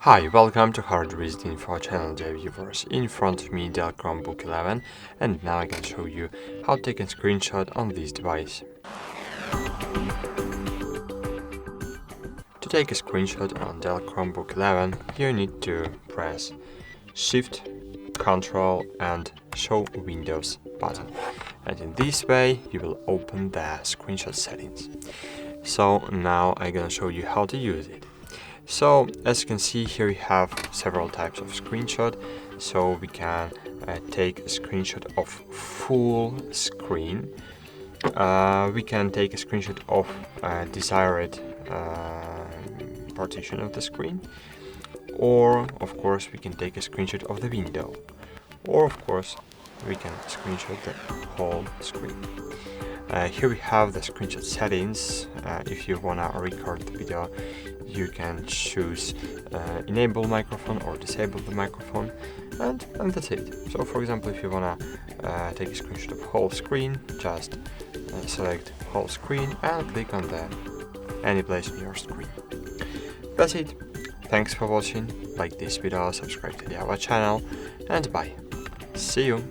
Hi, welcome to HardReset.Info channel, dear viewers. In front of me Dell Chromebook 11, and now I can show you how to take a screenshot on this device. To take a screenshot on Dell Chromebook 11, you need to press Shift, Ctrl and Show Windows button. And in this way, you will open the screenshot settings. So now I'm gonna show you how to use it. So as you can see here, we have several types of screenshot. So we can take a screenshot of full screen. We can take a screenshot of desired partition of the screen, or of course we can take a screenshot of the window, or of course we can screenshot the whole screen. Here we have the screenshot settings. If you wanna record the video, you can choose enable microphone or disable the microphone, and that's it. So for example, if you wanna take a screenshot of whole screen, just select whole screen and click on any place on your screen. That's it. Thanks for watching. Like this video, subscribe to our channel, and bye. See you.